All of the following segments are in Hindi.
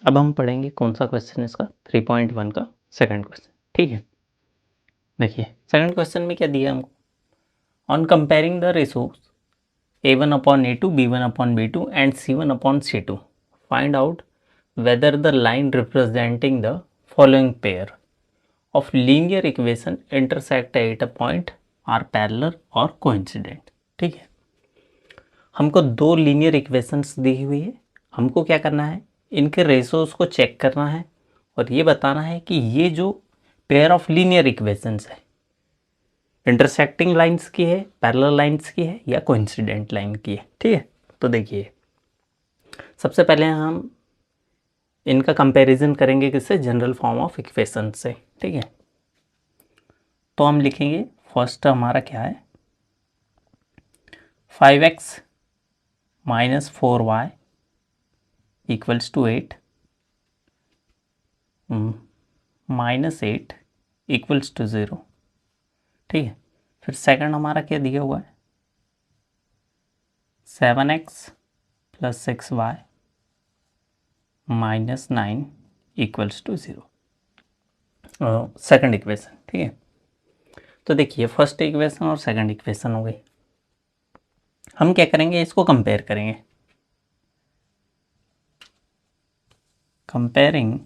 अब हम पढ़ेंगे कौन सा क्वेश्चन इसका 3.1 का सेकंड क्वेश्चन। ठीक है, देखिए सेकंड क्वेश्चन में क्या दिया हमको, on comparing the ratios a1 upon a2 b1 upon b2 and c1 upon c2 find out whether the line representing the following pair of linear equation intersect at a point are parallel or coincident। ठीक है, हमको दो लीनियर इक्वेशंस दी हुई है, हमको क्या करना है, इनके रेशोज को चेक करना है और ये बताना है कि ये जो पेयर ऑफ लीनियर इक्वेशंस है इंटरसेक्टिंग लाइंस की है, पैरेलल लाइंस की है या कोइंसिडेंट लाइन की है। ठीक है, तो देखिए सबसे पहले हम इनका कंपैरिजन करेंगे किससे, जनरल फॉर्म ऑफ इक्वेशन से। ठीक है, तो हम लिखेंगे फर्स्ट हमारा क्या है, 5x minus 4y equals to 8 minus 8 equals to 0। ठीक है, फिर सेकंड हमारा क्या दिया हुआ है, 7x plus 6y minus 9 equals to 0, second equation. ठीक है, तो देखिए फर्स्ट इक्वेशन और सेकंड इक्वेशन हो गई, हम क्या करेंगे, इसको कंपेयर करेंगे। Comparing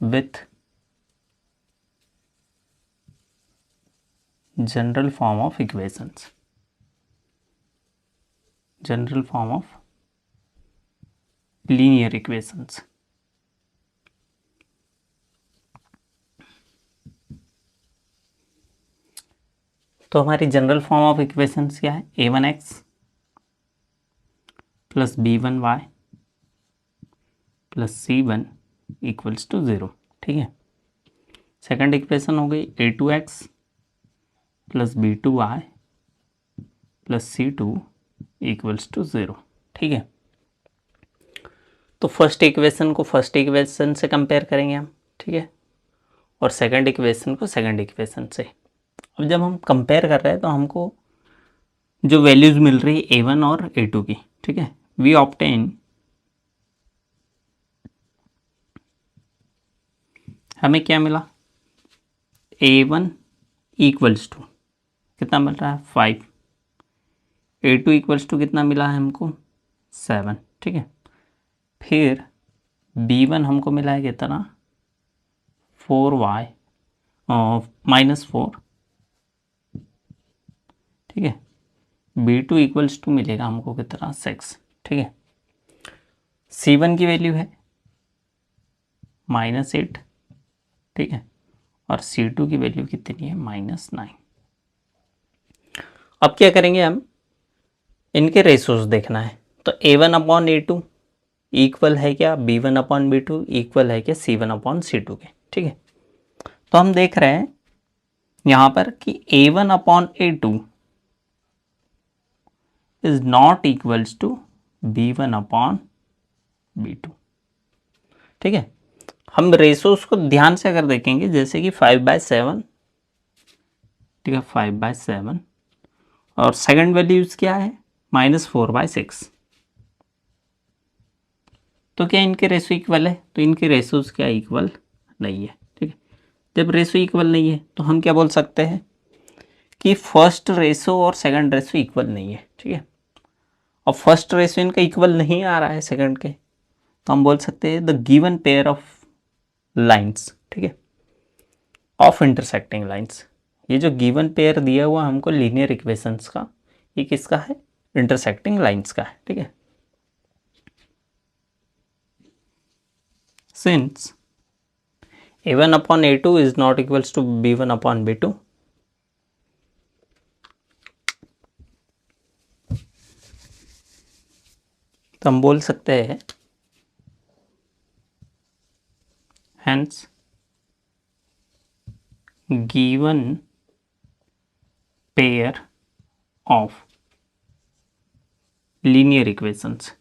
with general form of equations, general form of linear equations. तो हमारी जनरल फॉर्म ऑफ इक्वेशंस क्या है, a1x plus b1y plus c1 equals to 0। ठीक है, सेकंड इक्वेशन हो गई a2x plus b2y plus c2 equals to 0। ठीक है, तो फर्स्ट इक्वेशन को फर्स्ट इक्वेशन से कंपेयर करेंगे हम। ठीक है, और सेकंड इक्वेशन को सेकंड इक्वेशन से। अब जब हम कंपेयर कर रहे हैं तो हमको जो वैल्यूज मिल रही है a1 और a2 की, ठीक है, वी ऑब्टेन, हमें क्या मिला, a1 इक्वल्स टू कितना मिल रहा है 5, a2 इक्वल्स टू कितना मिला है हमको 7। ठीक है, फिर b1 हमको मिला है कितना 4y माइनस 4। ठीक है, b2 इक्वल्स टू मिलेगा हमको कितना 6। ठीक है, c1 की वैल्यू है -8। ठीक है, और c2 की वैल्यू कितनी है -9। अब क्या करेंगे हम, इनके रेशोज देखना है, तो a1 अपॉन a2 इक्वल है क्या b1 अपॉन b2 इक्वल है क्या c1 अपॉन c2 के। ठीक है, तो हम देख रहे हैं यहां पर कि a1 upon a2 is not equals to b1 upon b2। ठीक है, हम रेशोज को ध्यान से अगर देखेंगे, जैसे कि 5/7, ठीक है 5/7, और सेकंड वैल्यूज क्या है -4/6, तो क्या इनके रेशो इक्वल है, तो इनके रेशोज क्या इक्वल नहीं है। ठीक है, जब रेशो इक्वल नहीं है तो हम क्या बोल सकते हैं कि फर्स्ट रेशो और सेकंड रेशो इक्वल नहीं है। ठीक है, और फर्स्ट रेशो इनका इक्वल नहीं आ रहा है सेकंड के, तो हम बोल सकते हैं the given pair of lines, ठीक है, ऑफ इंटरसेक्टिंग लाइंस। ये जो गिवन पेयर दिया हुआ हमको लीनियर इक्वेशंस का, ये किसका है, इंटरसेक्टिंग लाइंस का है। ठीक है, since a1 upon a2 is not equals to b1 upon b2, तो हम बोल सकते हैं hence given pair of linear equations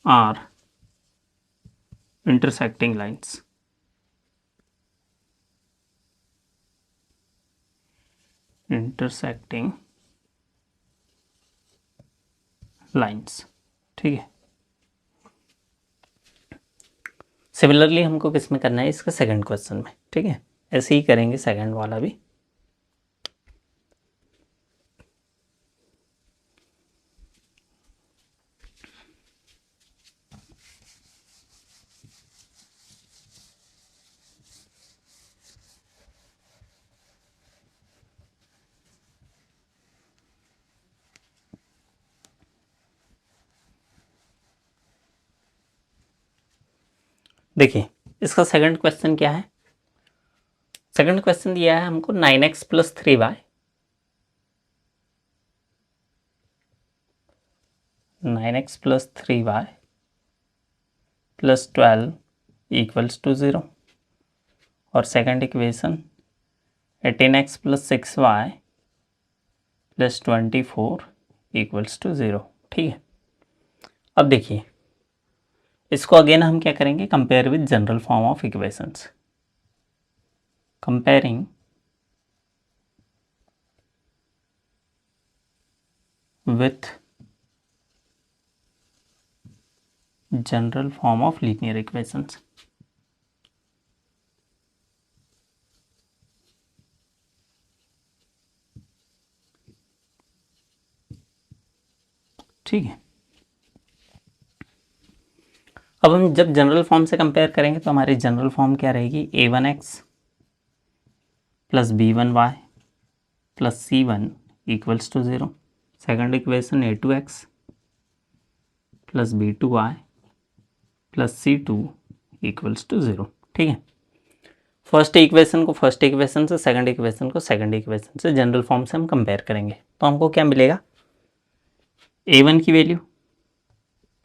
are intersecting lines intersecting lines. ठीक है, सिमिलरली हमको किस में करना है, इसका सेकंड क्वेश्चन में। ठीक है, ऐसे ही करेंगे सेकंड वाला भी। देखिए, इसका सेकंड क्वेश्चन क्या है। सेकंड क्वेश्चन दिया है हमको 9x plus 3y, 9x plus 3y plus 12 equals to 0, और second equation 18x plus 6y plus 24 equals to 0। ठीक है, अब देखिए इसको अगेन हम क्या करेंगे, compare with general form of equations. Comparing with general form of linear equations. ठीक है, अब हम जब जनरल फॉर्म से कंपेयर करेंगे तो हमारी जनरल फॉर्म क्या रहेगी, a1x plus b1y plus c1 equals to 0। Second equation a2x plus b2y plus c2 equals to 0। ठीक है, फर्स्ट इक्वेशन को फर्स्ट इक्वेशन से, सेकंड इक्वेशन को सेकंड इक्वेशन से जनरल फॉर्म से हम कंपेयर करेंगे तो हमको क्या मिलेगा, a1 की वैल्यू।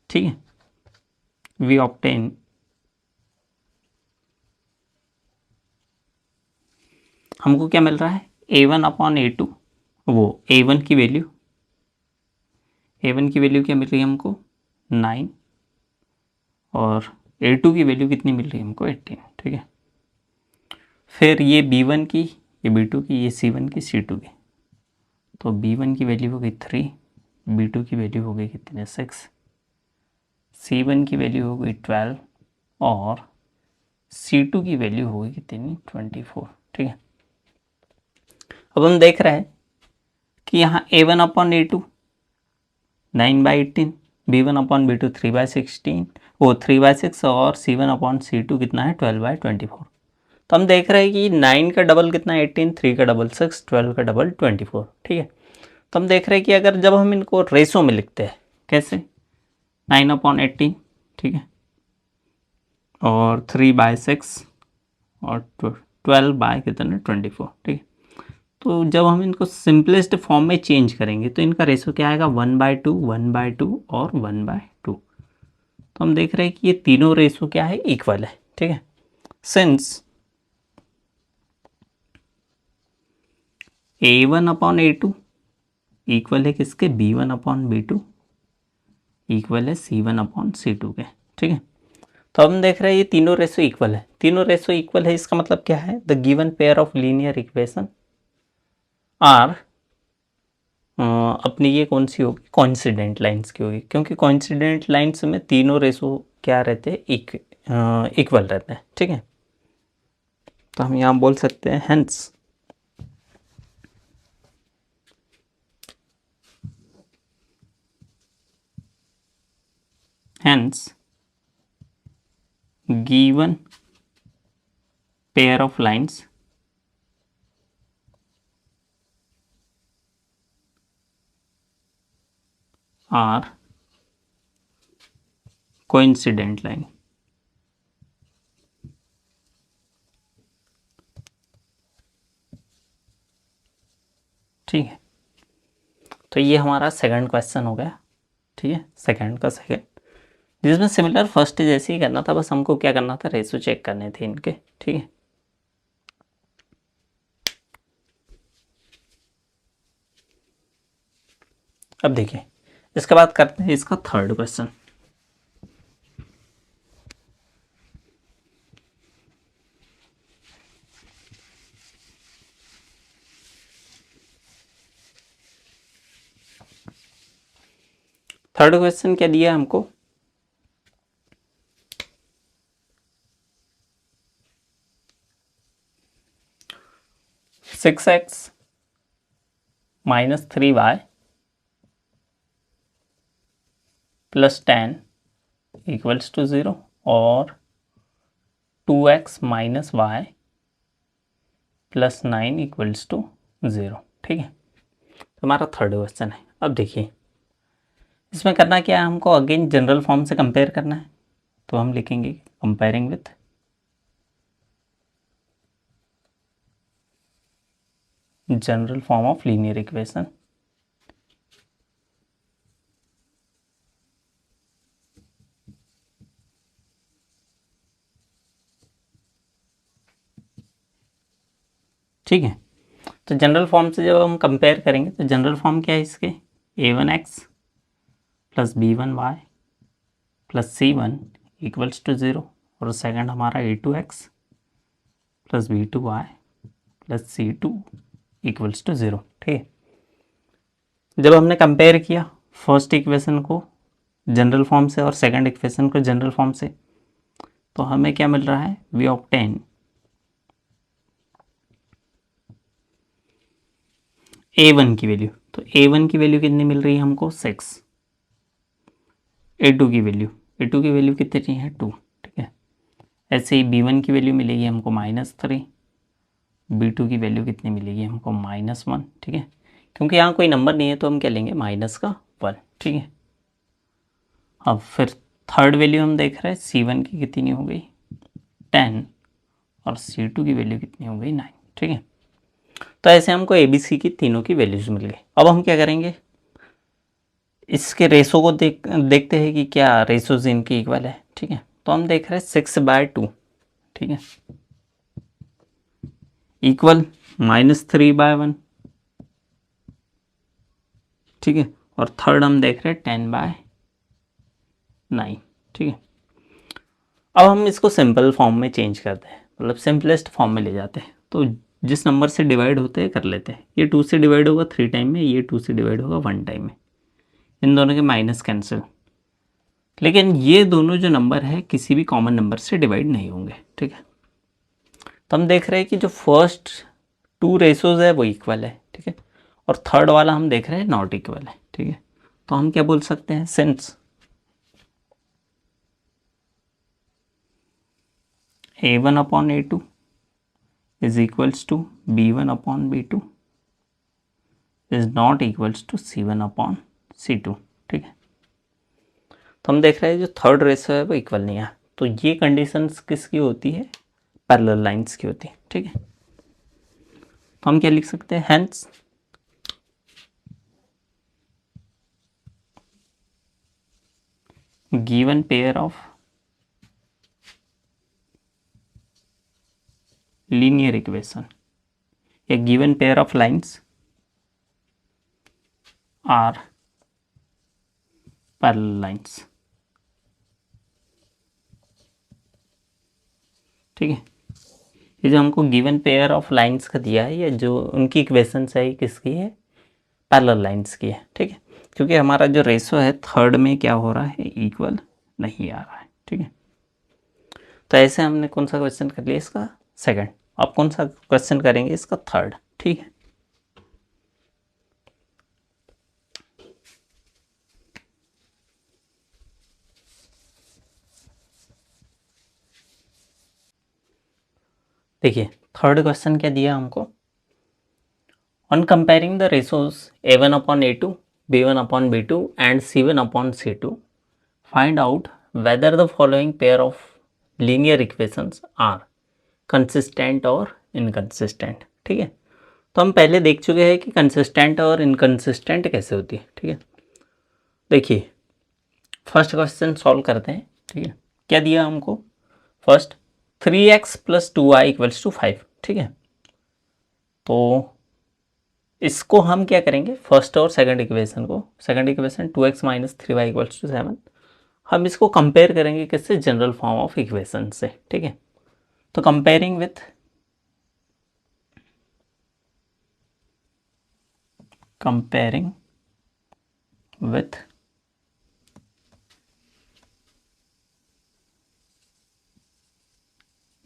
ठीक है, वी ऑब्टेन हमको क्या मिल रहा है, a1 अपॉन a2, वो a1 की वैल्यू, a1 की वैल्यू क्या मिल रही है हमको 9, और a2 की वैल्यू कितनी मिल रही है हमको 18। ठीक है, फिर ये b1 की, ये b2 की, ये c1 की, c2 की, तो b1 की वैल्यू हो गई 3, b2 की वैल्यू हो गई कितने 6, c1 की वैल्यू हो गई 12, और c2 की वैल्यू हो गई कितनी 24। ठीक है, अब हम देख रहे हैं कि यहाँ a1 upon a2 9/18, b1 upon b2 3/16, वो 3/6, और c1 अपॉन c2 कितना है 12/24। तो हम देख रहे हैं कि 9 का डबल कितना है 18, 3 का डबल 6, 12 का डबल 24। ठीक है, तो हम देख रहे हैं कि अगर जब हम इनको रेशो में लिखते हैं, कैसे 9 अपॉन 18, ठीक है, और 3/6 और 12 बाय कितना 24। ठीक है, तो जब हम इनको सिंपलेस्ट फॉर्म में चेंज करेंगे तो इनका रेशो क्या आएगा 1/2, 1/2 और 1/2। तो हम देख रहे हैं कि ये तीनों रेशो क्या है, इक्वल है। ठीक है, since a1 upon a2 equal है किसके, b1 अपॉन b2 इक्वल है c1 अपॉन c2 के। ठीक है, तो हम देख रहे हैं ये तीनों रेशो इक्वल है, तीनों रेशो इक्वल है, इसका मतलब क्या है, the given pair of linear equation are, अपनी ये कौन सी होगी, कॉन्सिडेंट लाइंस की होगी, क्योंकि कॉन्सिडेंट लाइंस में तीनों रेशो क्या रहते हैं, इक्वल रहते हैं। ठीक है, तो हम यहाँ बोल सकते हैं hence hence given pair of lines are coincident line। ठीक है, तो ये हमारा सेकंड क्वेश्चन हो गया। ठीक है, सेकंड का सेकंड, जिसमें सिमिलर फर्स्ट जैसे ही करना था, बस हमको क्या करना था, रेशो चेक करने थे इनके। ठीक है, अब देखिए इसके बाद करते हैं इसका थर्ड क्वेश्चन। थर्ड क्वेश्चन क्या दिया हमको, six x minus 3y plus 10 equals to 0 और 2x minus y plus 9 equals to 0। ठीक है, तो हमारा थर्ड क्वेश्चन है। अब देखिए इसमें करना क्या है, हमको अगेन जनरल फॉर्म से कंपेयर करना है। तो हम लिखेंगे comparing with general form of linear equation. ठीक है, तो जनरल फॉर्म से जब हम कंपेयर करेंगे तो जनरल फॉर्म क्या है इसके, a1x plus b1y plus c1 equals to 0 और सेकंड हमारा a2x plus b2y plus c2 equals to 0। ठीक है, जब हमने कंपेयर किया फर्स्ट इक्वेशन को जनरल फॉर्म से और सेकंड इक्वेशन को जनरल फॉर्म से, तो हमें क्या मिल रहा है, वी ऑब्टेन a1 की वैल्यू। तो a1 की वैल्यू कितनी मिल रही है हमको, 6। a2 की वैल्यू कितनी है, 2। ठीक है, ऐसे ही b1 की वैल्यू मिलेगी हमको -3, b2 की वैल्यू कितनी मिलेगी हमको -1। ठीक है, क्योंकि यहाँ कोई नंबर नहीं है तो हम क्या लेंगे, -1। ठीक है, अब फिर थर्ड वैल्यू हम देख रहे हैं c1 की कितनी हो गई 10 और c2 की वैल्यू कितनी हो गई 9। ठीक है, तो ऐसे हमको ABC की तीनों की वैल्यूज मिल गई। अब हम क्या करेंगे, इसके रेशो को देखते हैं कि क्या रेशोज इनकी इक्वल है। ठीक है, तो हम देख रहे हैं 6/2। ठीक है, इक्वल -3/1। ठीक है, और थर्ड हम देख रहे हैं 10/9। ठीक है, अब हम इसको सिंपल फॉर्म में चेंज करते हैं, मतलब सिंपलेस्ट फॉर्म में ले जाते हैं। तो जिस नंबर से डिवाइड होते हैं कर लेते हैं। ये 2 से डिवाइड होगा 3 टाइम में, ये 2 से डिवाइड होगा 1 टाइम में, इन दोनों के माइनस कैंसिल। लेकिन ये दोनों जो नंबर है किसी भी कॉमन नंबर से डिवाइड नहीं होंगे। ठीक है, तो हम देख रहे हैं कि जो फर्स्ट 2 रेशोज है वो इक्वल है। ठीक है, और थर्ड वाला हम देख रहे हैं नॉट इक्वल है। ठीक है, तो हम क्या बोल सकते हैं, since a1/a2 is equals to b1/b2 is not equals to c1/c2। ठीक है, तो हम देख रहे हैं जो थर्ड रेशो है वो इक्वल नहीं है। तो ये कंडीशंस किसकी होती है, पैरेलल लाइंस की होती है। ठीक है, तो हम क्या लिख सकते हैं, hence given pair of linear equation या given pair of lines are parallel lines. ठीक है, ये जो हमको गिवन पेयर ऑफ लाइंस का दिया है, या जो उनकी इक्वेशंस है, ये किसकी है, पैरेलल लाइंस की है। ठीक है, क्योंकि हमारा जो रेशो है थर्ड में क्या हो रहा है, इक्वल नहीं आ रहा है। ठीक है, तो ऐसे हमने कौन सा क्वेश्चन कर लिया, इसका सेकंड। अब कौन सा क्वेश्चन करेंगे, इसका थर्ड। ठीक है, देखिए थर्ड क्वेश्चन क्या दिया हमको, on comparing the ratios a1/a2 b1/b2 and c1/c2 find out whether the following pair of linear equations are consistent और इनकंसिस्टेंट। ठीक है, तो हम पहले देख चुके हैं कि कंसिस्टेंट और इनकंसिस्टेंट कैसे होती है। ठीक है, देखिए फर्स्ट क्वेश्चन सॉल्व करते हैं। ठीक है, क्या दिया हमको, first 3x plus 2y equals to 5। ठीक है, तो इसको हम क्या करेंगे, फर्स्ट और सेकंड इक्वेशन को, second equation 2x minus 3y equals to 7, हम इसको कंपेयर करेंगे किससे, जनरल फॉर्म ऑफ इक्वेशन से। ठीक है, तो comparing with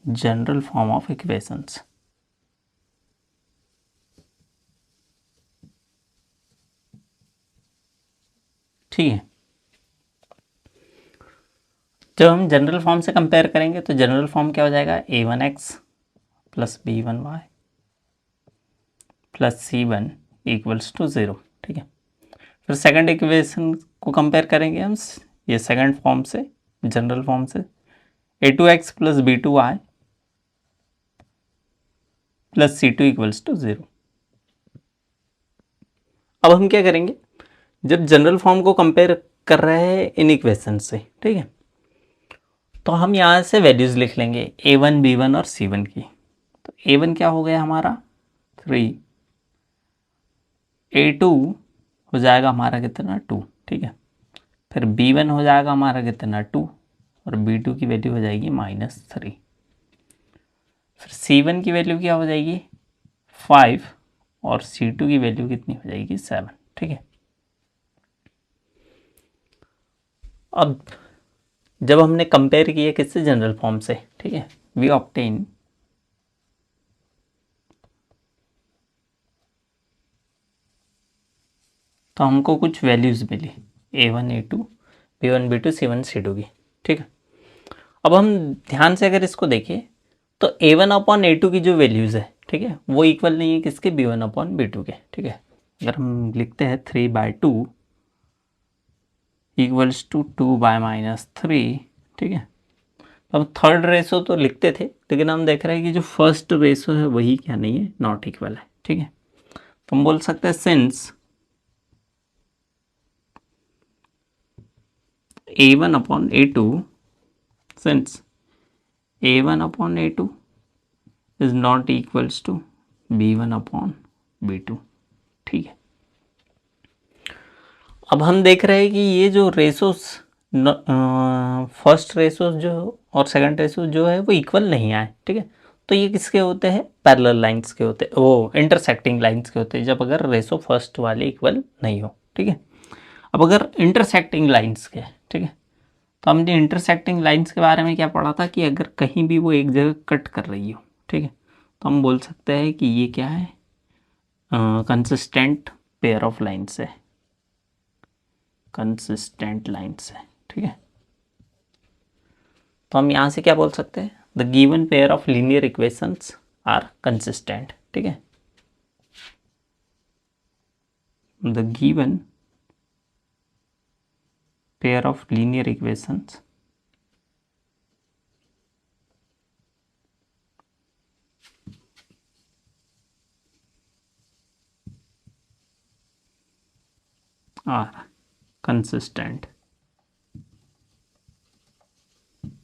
general form of equations. ठीक है, जब हम जनरल फॉर्म से कंपेयर करेंगे तो जनरल फॉर्म क्या हो जाएगा, a1x plus b1y plus c1 equals to 0। ठीक है, फिर सेकंड इक्वेशन को कंपेयर करेंगे हम ये सेकंड फॉर्म से, जनरल फॉर्म से, a2x plus b2y plus c2 equals to 0। अब हम क्या करेंगे, जब जनरल फॉर्म को कंपेयर कर रहे हैं इन इक्वेशन से, ठीक है, तो हम यहाँ से वैल्यूज लिख लेंगे a1 b1 और c1 की। तो a1 क्या हो गया हमारा 3, a2 हो जाएगा हमारा कितना 2। ठीक है, फिर b1 हो जाएगा हमारा कितना 2 और b2 की वैल्यू हो जाएगी -3। फिर c1 की वैल्यू क्या हो जाएगी 5 और c2 की वैल्यू कितनी हो जाएगी 7। ठीक है, अब जब हमने कंपेयर किया किससे, जनरल फॉर्म से, ठीक है, वी ऑब्टेन तो हमको कुछ वैल्यूज मिली a1 a2 b1 b2 c1 c2 की। ठीक है, अब हम ध्यान से अगर इसको देखें तो a1 अपॉन a2 की जो वैल्यूज है, ठीक है, वो इक्वल नहीं है किसके, b1 अपॉन b2 के। ठीक है, अगर हम लिखते हैं 3/2 इक्वल्स टू 2/-3। ठीक है, अब थर्ड रेशो तो लिखते थे, लेकिन हम देख रहे हैं कि जो फर्स्ट रेशो है वही क्या नहीं है, नॉट इक्वल है। ठीक है, तो हम बोल सकते हैं since a1 upon a2, since a1 upon a2 is not equals to b1 upon b2। ठीक है, अब हम देख रहे हैं कि ये जो रेशोस फर्स्ट रेशोस जो और सेकंड रेशो जो है वो इक्वल नहीं आए। ठीक है, तो ये किसके होते हैं, पैरेलल लाइंस के होते हैं, वो इंटरसेक्टिंग लाइंस के होते हैं, जब अगर रेशो फर्स्ट वाले इक्वल नहीं हो। ठीक है, अब अगर इंटरसेक्टिंग लाइंस के, ठीक है, तो हमने इंटरसेक्टिंग लाइंस के बारे में क्या पढ़ा था कि अगर कहीं भी वो एक जगह कट कर रही हो, ठीक है, तो हम बोल सकते हैं कि ये क्या है, कंसिस्टेंट पेयर ऑफ लाइंस है, कंसिस्टेंट लाइंस है। ठीक है, तो हम यहाँ से क्या बोल सकते हैं, the given pair of linear equations are consistent. ठीक है, the given pair of linear equations are consistent.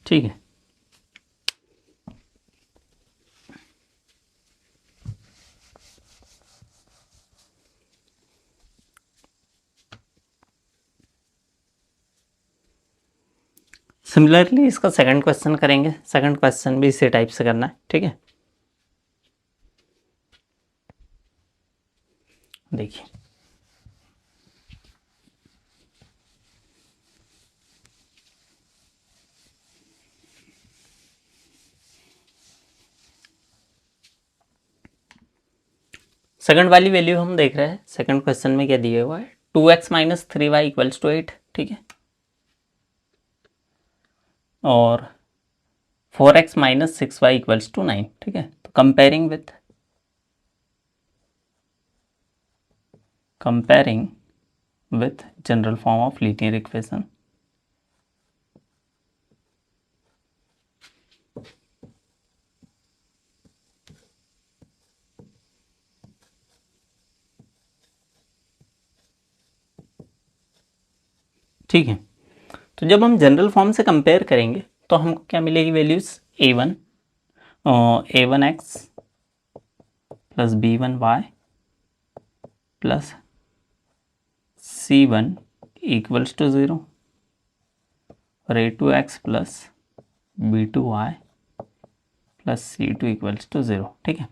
ठीक है, सिमिलरली इसका सेकंड क्वेश्चन करेंगे, सेकंड क्वेश्चन भी इसी टाइप से करना है। ठीक है, देखिए सेकंड वाली वैल्यू हम देख रहे हैं, सेकंड क्वेश्चन में क्या दिया हुआ है, 2x minus 3y equals to 8। ठीक है, और 4x minus 6y equals to 9। ठीक है, तो comparing with general form of linear equation, ठीक है, तो जब हम जनरल फॉर्म से कंपेयर करेंगे तो हमको क्या मिलेगी values, a1x plus b1y plus c1 equals to 0 और a2x plus b2y plus c2 equals to 0। ठीक है,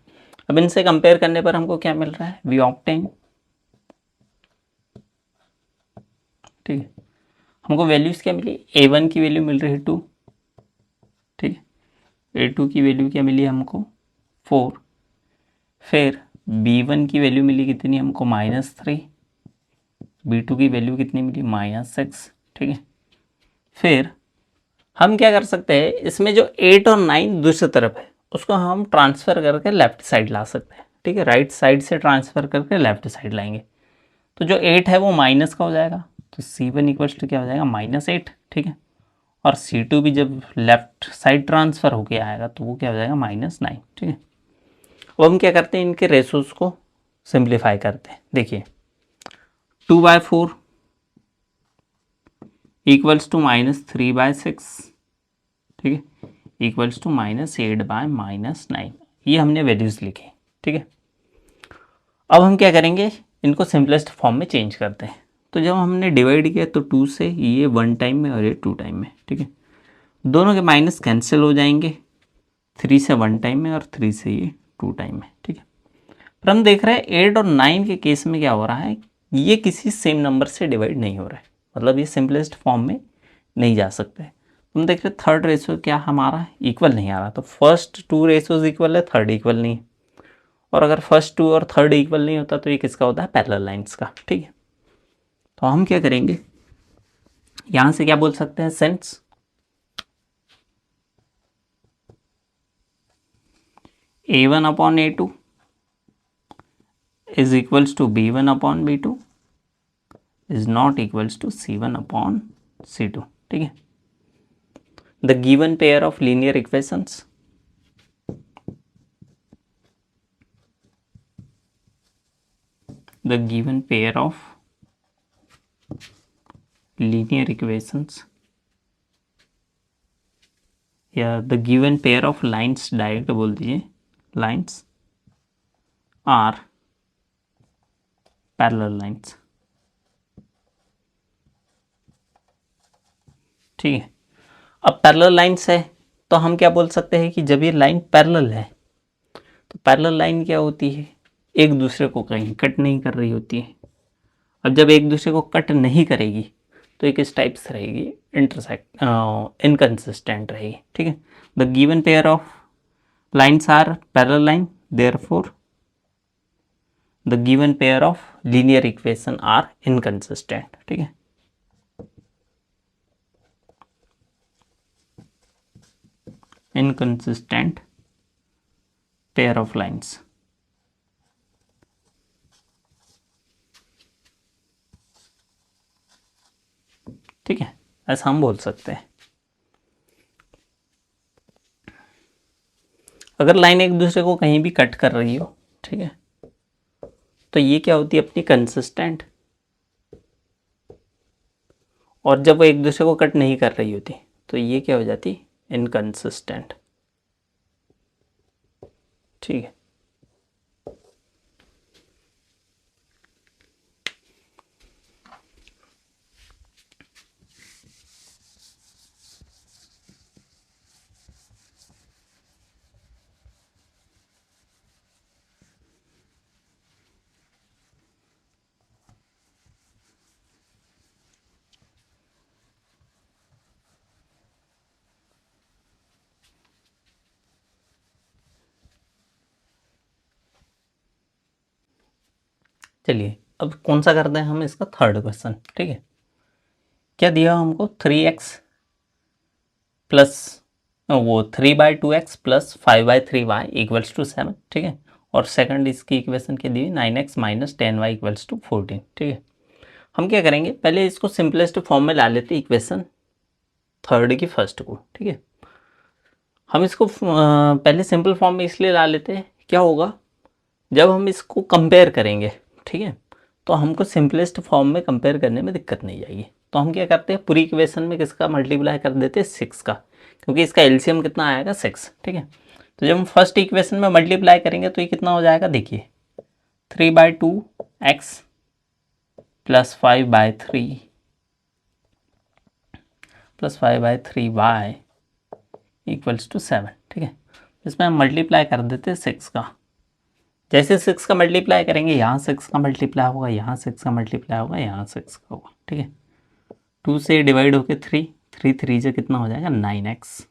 अब इनसे कंपेयर करने पर हमको क्या मिल रहा है, वी ऑब्टेन, ठीक है, हमको वैल्यूज क्या मिली, a1 की वैल्यू मिल रही है 2, ठीक है, A2 की वैल्यू क्या मिली हमको 4, फिर B1 की वैल्यू मिली कितनी हमको -3, B2 की वैल्यू कितनी मिली -6, ठीक है। फिर हम क्या कर सकते हैं, इसमें जो 8 और 9 दूसरी तरफ है उसको हम ट्रांसफ़र करके लेफ्ट साइड ला सकते हैं, ठीक है। राइट साइड से ट्रांसफ़र करके लेफ्ट साइड लाएंगे, तो जो 8 है वो माइनस का हो जाएगा, तो C1 इक्वल्स टू क्या हो जाएगा -8, ठीक है। और C2 भी जब लेफ्ट साइड ट्रांसफ़र होके आएगा तो वो क्या हो जाएगा -9, ठीक है। अब हम क्या करते हैं, इनके रेशोज को सिंप्लीफाई करते हैं। देखिए 2/4 इक्वल्स टू -3/6, ठीक है, इक्वल्स टू -8/-9, ये हमने वैल्यूज़ लिखी, ठीक है। अब हम क्या करेंगे, इनको सिंपलेस्ट फॉर्म में चेंज करते हैं। तो जब हमने डिवाइड किया तो 2 से ये 1 टाइम में और ये 2 टाइम में, ठीक है, दोनों के माइनस कैंसिल हो जाएंगे, 3 से 1 टाइम में और 3 से ये 2 टाइम में, ठीक है। पर हम देख रहे हैं 8 और 9 के केस में क्या हो रहा है, ये किसी सेम नंबर से डिवाइड नहीं हो रहा है, मतलब ये सिंपलेस्ट फॉर्म में नहीं जा सकते। हम देख रहे थर्ड रेशियो क्या हमारा इक्वल नहीं आ रहा, तो फर्स्ट 2 रेशियोज इक्वल है, थर्ड इक्वल नहीं है। और अगर फर्स्ट 2 और थर्ड इक्वल नहीं होता तो ये किसका होता है, पैरेलल लाइंस का, ठीक है। तो हम क्या करेंगे, यहां से क्या बोल सकते हैं, since A1/A2 is equals to B1/B2 is not equals to C1/C2, ठीक है। The given pair of linear equations the given pair of linear equations या the given pair of lines, direct बोल दीजिए, lines are parallel lines, ठीक है। अब पैरेलल लाइन्स है तो हम क्या बोल सकते हैं कि जब ये लाइन पैरेलल है तो पैरेलल लाइन क्या होती है, एक दूसरे को कहीं कट नहीं कर रही होती है। अब जब एक दूसरे को कट नहीं करेगी तो ये किस टाइप से रहेगी, इंटरसेक्ट इनकंसिस्टेंट रहेगी, ठीक है। The given pair of lines are parallel line, therefore the given pair of linear equation are inconsistent, ठीक है। इनकंसिस्टेंट पेयर ऑफ लाइन्स, ठीक है, ऐसा हम बोल सकते हैं। अगर लाइन एक दूसरे को कहीं भी कट कर रही हो, ठीक है, तो ये क्या होती है अपनी कंसिस्टेंट, और जब वो एक दूसरे को कट नहीं कर रही होती तो ये क्या हो जाती, इनकंसिस्टेंट, ठीक है। चलिए अब कौन सा करते हैं हम, इसका थर्ड क्वेश्चन, ठीक है। क्या दिया हमको 3x प्लस वो 3/2x plus 5/3y equals to 7, ठीक है। और सेकंड इसकी इक्वेशन क्या दी, 9x minus 10y equals to 14, ठीक है। हम क्या करेंगे, पहले इसको सिंपलेस्ट फॉर्म में ला लेते इक्वेशन थर्ड की फर्स्ट को, ठीक है। हम इसको पहले सिंपल फॉर्म में इसलिए ला लेते हैं, क्या होगा जब हम इसको कंपेयर करेंगे, ठीक है, तो हमको सिंपलेस्ट फॉर्म में कंपेयर करने में दिक्कत नहीं आएगी। तो हम क्या करते हैं, पूरी इक्वेशन में किसका मल्टीप्लाई कर देते हैं, 6 का, क्योंकि इसका एलसीएम कितना आएगा 6, ठीक है। तो जब हम फर्स्ट इक्वेशन में मल्टीप्लाई करेंगे तो ये कितना हो जाएगा, देखिए 3/2x plus 5/3 plus 5/3y equals to 7, ठीक है। इसमें हम मल्टीप्लाई कर देते हैं 6 का, जैसे 6 का मल्टीप्लाई करेंगे यहाँ 6 का मल्टीप्लाई होगा, यहाँ 6 का मल्टीप्लाई होगा, यहाँ 6 का होगा, ठीक है। 2 से डिवाइड होके 3 3 3 से कितना हो जाएगा 9x,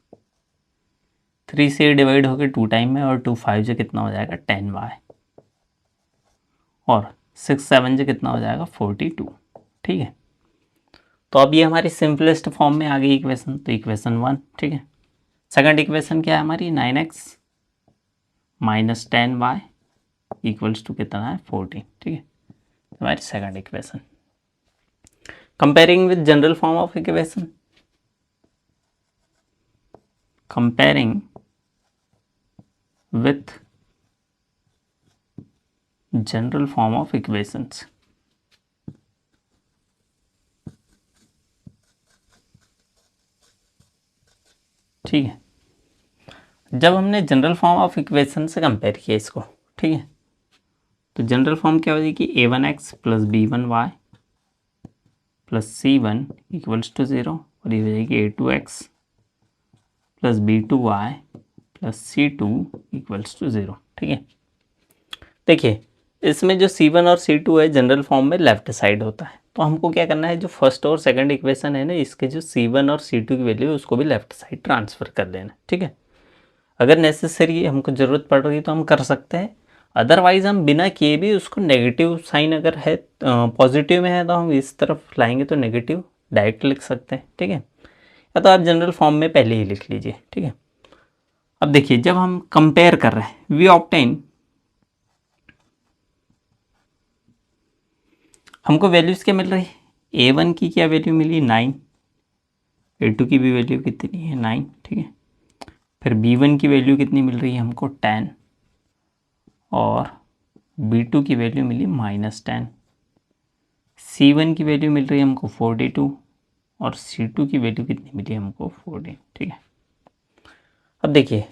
3 से डिवाइड होकर 2 टाइम में, और 2 5 से कितना हो जाएगा 10y, और 6 7 से कितना हो जाएगा 42। ठीक है, तो अब ये हमारी सिंपलेस्ट फॉर्म में आ गई इक्वेशन, तो इक्वेशन 1। ठीक है, सेकंड इक्वेशन क्या है हमारी, 9x minus 10y equals to कितना है 14। ठीक है, हमारी second equation. Comparing with general form of equation, comparing with general form of equations. ठीक है, जब हमने जनरल फॉर्म ऑफ इक्वेशन से कंपेयर किया इसको, ठीक है, तो जनरल फॉर्म क्या हो जाएगी, a1x plus b1y plus c1 equals to 0, और ये हो जाएगी a2x plus b2y plus c2 equals to 0। ठीक है, देखिए इसमें जो c1 और c2 है जनरल फॉर्म में लेफ्ट साइड होता है, तो हमको क्या करना है, जो फर्स्ट और सेकंड इक्वेशन है ना, इसके जो c1 और c2 की वैल्यू है उसको भी लेफ्ट साइड ट्रांसफर कर देना। ठीक है, अगर नेसेसरी हमको ज़रूरत पड़ रही तो हम कर सकते हैं, अदरवाइज हम बिना किए भी उसको नेगेटिव साइन अगर है, पॉजिटिव में है तो हम इस तरफ लाएंगे तो नेगेटिव डायरेक्ट लिख सकते हैं। ठीक है, या तो आप जनरल फॉर्म में पहले ही लिख लीजिए। ठीक है, अब देखिए जब हम कंपेयर कर रहे हैं, वी ऑब्टेन, हमको वैल्यूज क्या मिल रही है, a1 की क्या वैल्यू मिली 9, a2 की भी वैल्यू कितनी है 9। ठीक है, फिर b1 की वैल्यू कितनी मिल रही है हमको 10, और b2 की वैल्यू मिली -10, c1 की वैल्यू मिल रही है हमको 42, और c2 की वैल्यू कितनी मिली हमको 14। ठीक है, अब देखिए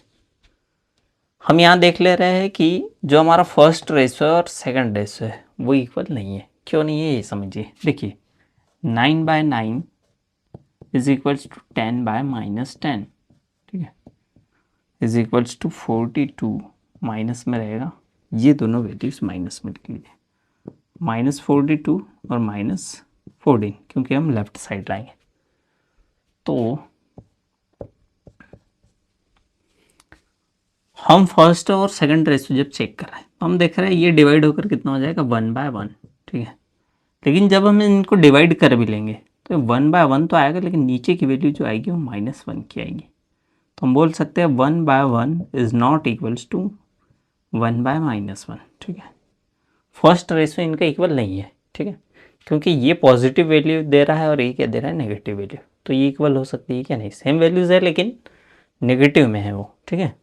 हम यहाँ देख ले रहे हैं कि जो हमारा फर्स्ट रेशो है और सेकंड रेशो है वो इक्वल नहीं है। क्यों नहीं है ये समझिए, देखिए 9/9 इज इक्वल्स टू 10/-10। ठीक है, इज इक्वल्स टू 42, माइनस में रहेगा, ये दोनों वैल्यूज माइनस में लिख लीजिए, -42 और -14, क्योंकि हम लेफ्ट साइड लाएंगे। तो हम फर्स्ट और सेकंड रेशो जब चेक कर रहे हैं तो हम देख रहे हैं ये डिवाइड होकर कितना हो जाएगा 1/1। ठीक है, लेकिन जब हम इनको डिवाइड कर भी लेंगे तो 1/1 तो आएगा, लेकिन नीचे की वैल्यू जो आएगी वो -1 की आएगी। तो हम बोल सकते हैं 1/1 इज नॉट इक्वल्स टू 1/-1। ठीक है, फर्स्ट रेशो इनका इक्वल नहीं है। ठीक है, क्योंकि ये पॉजिटिव वैल्यू दे रहा है और ये क्या दे रहा है, नेगेटिव वैल्यू, तो ये इक्वल हो सकती है क्या, नहीं, सेम वैल्यूज है लेकिन नेगेटिव में है वो। ठीक है,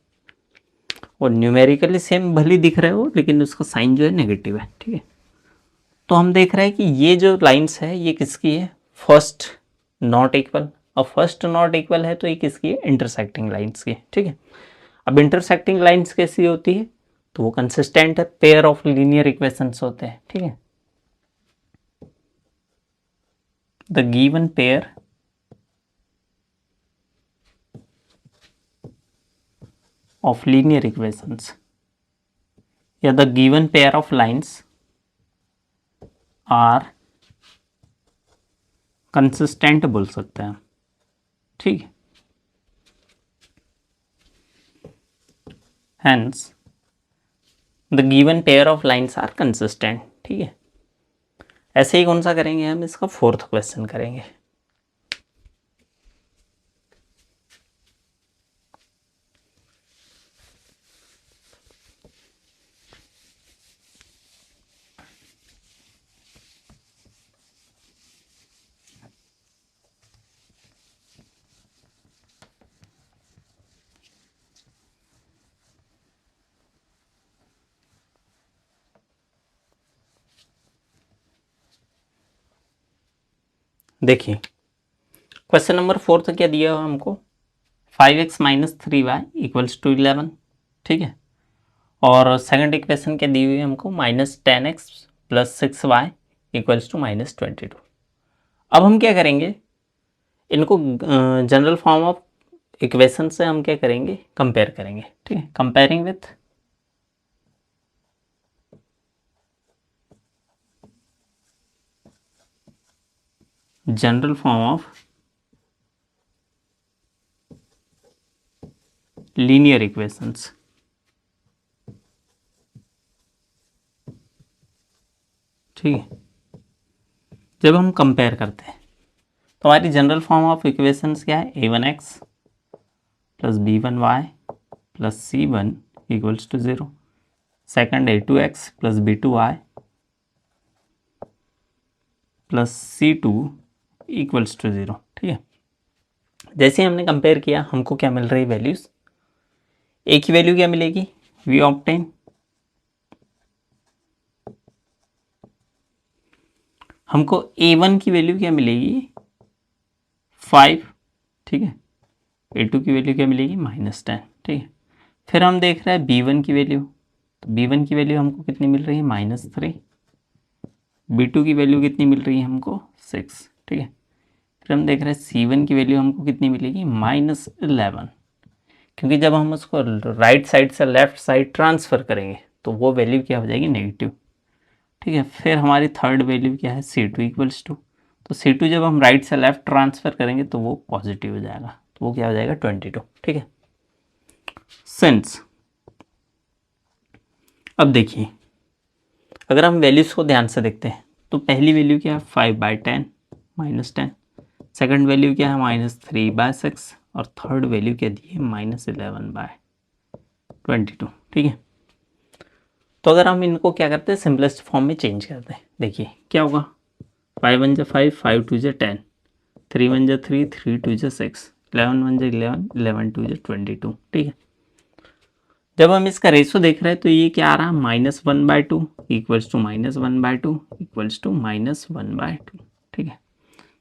और न्यूमेरिकली सेम भले दिख रहे हो लेकिन उसका साइन जो है नेगेटिव है। ठीक है, तो हम देख रहे हैं कि ये जो लाइंस है ये किसकी है, फर्स्ट नॉट इक्वल, और फर्स्ट नॉट इक्वल है तो ये किसकी है, इंटरसेक्टिंग लाइंस की। ठीक है, अब इंटरसेक्टिंग लाइंस कैसी होती है, तो वो कंसिस्टेंट है, पेयर ऑफ लीनियर इक्वेशंस होते हैं। ठीक है, the given pair of linear equations या the given pair of lines are consistent बोल सकते हैं। ठीक है, hence the given pair of lines are consistent। ठीक है, ऐसे ही कौन सा करेंगे हम, इसका फोर्थ क्वेश्चन करेंगे। देखिए क्वेश्चन नंबर 4 क्या दिया हुआ हमको, 5x minus 3y equals to 11। ठीक है, और सेकंड इक्वेशन क्या दी हुई है हमको, -10x plus 6y equals to -22। अब हम क्या करेंगे, इनको जनरल फॉर्म ऑफ इक्वेशन से हम क्या करेंगे, कंपेयर करेंगे। ठीक है, comparing with general form of linear equations. ठीक है, जब हम कंपेयर करते हैं तो हमारी जनरल फॉर्म ऑफ इक्वेशंस क्या है, a1x plus b1y plus c1 equals to 0, second a2x plus b2y plus c2 equals to 0। ठीक है, जैसे हमने कंपेयर किया हमको क्या मिल रही है वैल्यूज, एक ही वैल्यू क्या मिलेगी, वी ऑब्टेन हमको a1 की वैल्यू क्या मिलेगी 5, ठीक है, a2 की वैल्यू क्या मिलेगी -10। ठीक है, फिर हम देख रहे हैं b1 की वैल्यू, तो b1 की वैल्यू हमको कितनी मिल रही है -3, b2 की वैल्यू कितनी मिल रही है हमको 6। ठीक है, फिर हम देख रहे हैं c1 की वैल्यू हमको कितनी मिलेगी -11, क्योंकि जब हम उसको राइट साइड से लेफ्ट साइड ट्रांसफ़र करेंगे तो वो वैल्यू क्या हो जाएगी नेगेटिव। ठीक है, फिर हमारी थर्ड वैल्यू क्या है c2 इक्वल्स टू, तो c2 जब हम राइट से लेफ्ट ट्रांसफ़र करेंगे तो वो पॉजिटिव हो जाएगा, तो वो क्या हो जाएगा 22। ठीक है, सिंस अब देखिए अगर हम वैल्यूज़ को ध्यान से देखते हैं तो पहली वैल्यू क्या है 5/10 -10, सेकंड वैल्यू क्या है -3/6 और थर्ड वैल्यू क्या दी है -11/22। ठीक है, तो अगर हम इनको क्या करते हैं सिंपलेस्ट फॉर्म में चेंज करते हैं, देखिए क्या होगा 5 1 5 5 2 10, 3 1 3 3 2 6, 11 1 11 11 2 22। ठीक है, जब हम इसका रेशो देख रहे हैं तो ये क्या आ रहा है -1/2 इक्वल्स टू -1/2 इक्वल्स टू -1/2। ठीक है,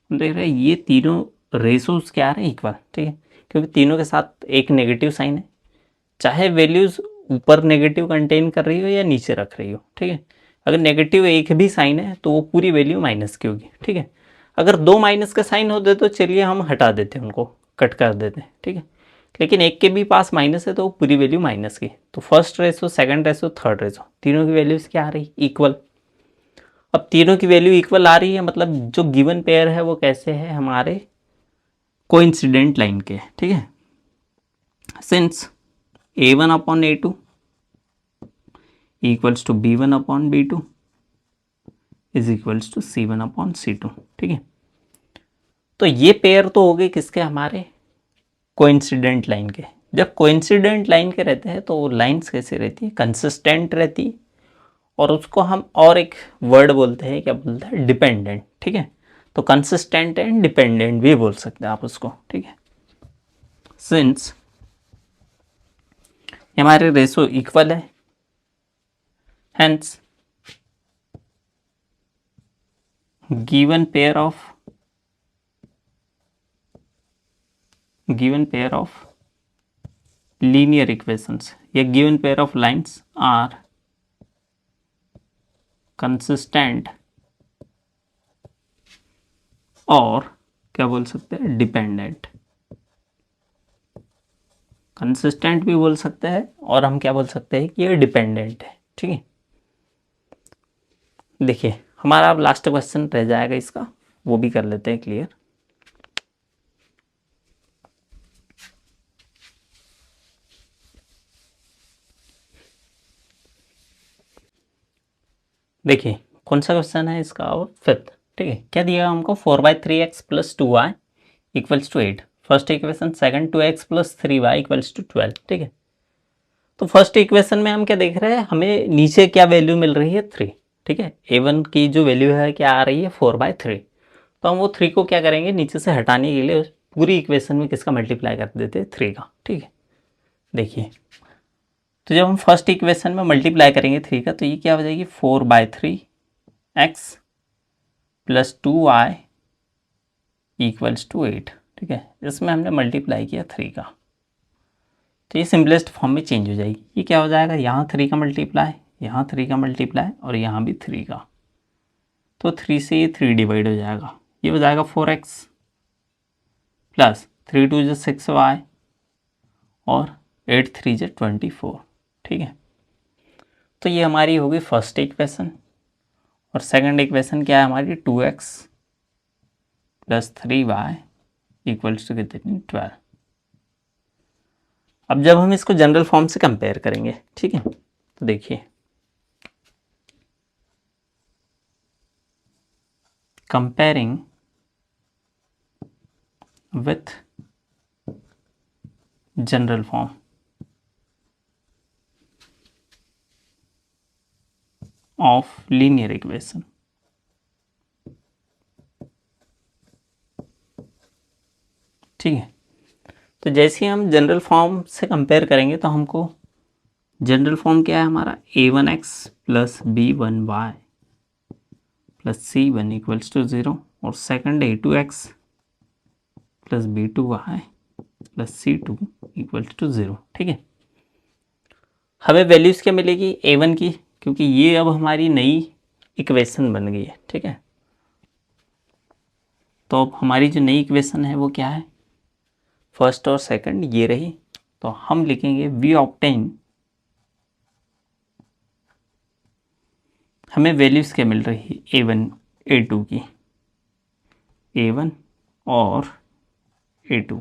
हम देख रहे हैं ये तीनों रेशोज क्या आ रहे हैं इक्वल। ठीक है, क्योंकि तीनों के साथ एक नेगेटिव साइन है, चाहे वैल्यूज ऊपर नेगेटिव कंटेन कर रही हो या नीचे रख रही हो। ठीक है, अगर नेगेटिव एक भी साइन है तो वो पूरी वैल्यू माइनस की होगी। ठीक है, अगर दो माइनस का साइन होते तो चलिए हम हटा देते उनको, कट कर देते। ठीक है, लेकिन एक के भी पास माइनस है तो वो पूरी वैल्यू माइनस की, तो first ratio second ratio third ratio तीनों की वैल्यूज क्या आ रही इक्वल। अब तीनों की वैल्यू इक्वल आ रही है मतलब जो गिवन पेयर है वो कैसे है हमारे कोइंसिडेंट लाइन के। ठीक है, since a1 upon a2 equals to b1 upon b2 is equals to c1 upon c2। ठीक है, तो ये पेयर तो हो गए किसके हमारे कोइंसिडेंट लाइन के। जब कोइंसिडेंट लाइन के रहते हैं तो वो लाइन्स कैसे रहती है कंसिस्टेंट रहती है, और उसको हम और एक वर्ड बोलते हैं, क्या बोलते हैं डिपेंडेंट। ठीक है, तो कंसिस्टेंट एंड डिपेंडेंट भी बोल सकते हैं आप उसको। ठीक है, सिंस हमारे रेशो इक्वल है hence given pair of linear equations या given pair of lines are consistent और क्या बोल सकते हैं डिपेंडेंट। कंसिस्टेंट भी बोल सकते हैं और हम क्या बोल सकते हैं कि ये डिपेंडेंट है। ठीक है, देखिए हमारा अब लास्ट क्वेश्चन रह जाएगा इसका, वो भी कर लेते हैं क्लियर। देखिए कौन सा क्वेश्चन है इसका, और फिफ्थ। ठीक है, क्या दिया हमको 4/3x plus 2y equals to 8, first equation, second 2x plus 3y equals to 12। ठीक है, तो फर्स्ट इक्वेशन में हम क्या देख रहे हैं, हमें नीचे क्या वैल्यू मिल रही है 3। ठीक है, a1 की जो वैल्यू है क्या आ रही है 4/3, तो हम वो 3 को क्या करेंगे नीचे से हटाने के लिए पूरी इक्वेशन में किसका मल्टीप्लाई कर देते हैं 3 का। ठीक है, देखिए तो जब हम फर्स्ट इक्वेशन में मल्टीप्लाई करेंगे 3 का तो ये क्या हो जाएगी 4/3x plus 2y equals to 8। ठीक है, इसमें हमने मल्टीप्लाई किया 3 का, तो ये सिंपलेस्ट फॉर्म में चेंज हो जाएगी। ये क्या हो जाएगा यहाँ 3 का मल्टीप्लाई, यहाँ 3 का मल्टीप्लाई और यहाँ भी 3 का, तो 3 से ये 3 डिवाइड हो जाएगा, ये हो जाएगा 4x प्लस 3 2 6y और 8 3 24। ठीक है, तो ये हमारी होगी फर्स्ट इक्वेशन, और सेकंड इक्वेशन क्या है हमारी 2x plus 3y equals to कितनी 12। अब जब हम इसको जनरल फॉर्म से कंपेयर करेंगे, ठीक है, तो देखिए comparing with general form of linear equation, ठीक है। तो जैसे ही हम जनरल फॉर्म से कंपेयर करेंगे तो हमको जनरल फॉर्म क्या है हमारा, a1x plus b1y plus c1 equals to 0 और second a2x plus b2y plus c2 equals to 0, ठीक है। हमें वैल्यूज़ क्या मिलेगी a1 की, क्योंकि ये अब हमारी नई इक्वेशन बन गई है, ठीक है। तो अब हमारी जो नई इक्वेशन है वो क्या है, फर्स्ट और सेकंड ये रही, तो हम लिखेंगे वी ऑब्टेन, हमें वैल्यूज़ क्या मिल रही है a1 a2 की, a1 और a2।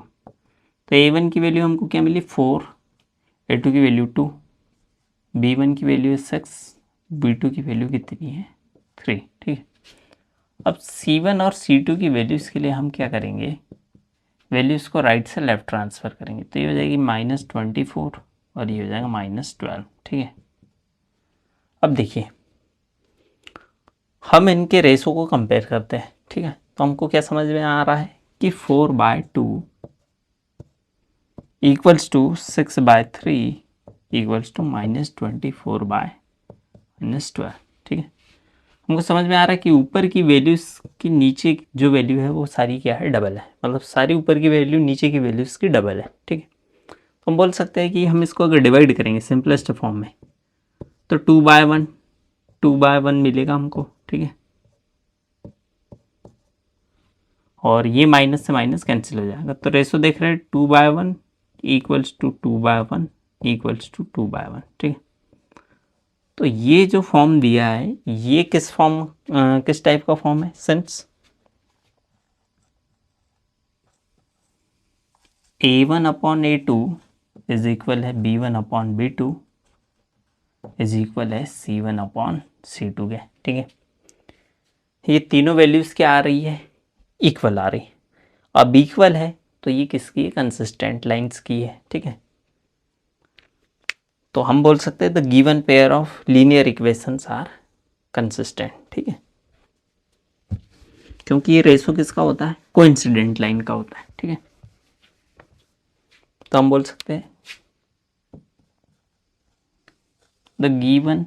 तो a1 की वैल्यू हमको क्या मिली 4, a2 की वैल्यू 2, b1 की वैल्यू 6, b2 की वैल्यू कितनी है 3, ठीक है। अब c1 और c2 की वैल्यूज़ के लिए हम क्या करेंगे, वैल्यूज़ को राइट से लेफ्ट ट्रांसफ़र करेंगे, तो ये हो जाएगी -24 और ये हो जाएगा -12, ठीक है। अब देखिए हम इनके रेशो को कंपेयर करते हैं, ठीक है। तो हमको क्या समझ में आ रहा है कि 4/2 इक्वल्स टू 6/3 इक्वल्स टू -24/-12, ठीक है। हमको समझ में आ रहा है कि ऊपर की वैल्यूज़ की नीचे जो वैल्यू है वो सारी क्या है, डबल है, मतलब सारी ऊपर की वैल्यू नीचे की वैल्यूज़ की डबल है, ठीक है। तो हम बोल सकते हैं कि हम इसको अगर डिवाइड करेंगे सिंपलेस्ट फॉर्म में तो 2/1 मिलेगा हमको, ठीक है। और ये माइनस से माइनस कैंसिल हो जाएगा, तो रेशो देख रहे हैं 2/1 इक्वल्स टू 2/1 इक्वल्स टू 2/1, ठीक है। तो ये जो फॉर्म दिया है ये किस टाइप का फॉर्म है, सिंस a1/a2 इज इक्वल है b1/b2 इज इक्वल है c1/c2 के, ठीक है। ये तीनों वैल्यूज़ क्या आ रही है, इक्वल आ रही। अब इक्वल है तो ये किसकी है, कंसिस्टेंट लाइंस की है, ठीक है। तो हम बोल सकते हैं the given pair of linear equations are consistent, ठीक है, क्योंकि ये रेशो किसका होता है, कोइंसिडेंट लाइन का होता है, ठीक है। तो हम बोल सकते हैं the given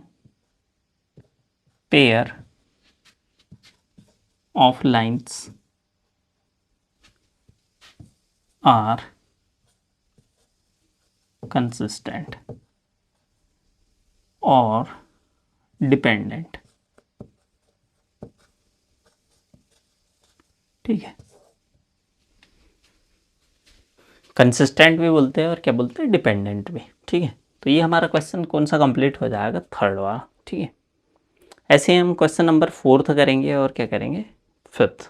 pair of lines are consistent और डिपेंडेंट, ठीक है। कंसिस्टेंट भी बोलते हैं और क्या बोलते हैं, डिपेंडेंट भी, ठीक है। तो ये हमारा क्वेश्चन कौन सा कंप्लीट हो जाएगा, थर्ड वाला, ठीक है। ऐसे ही हम क्वेश्चन नंबर 4 करेंगे और क्या करेंगे, 5th।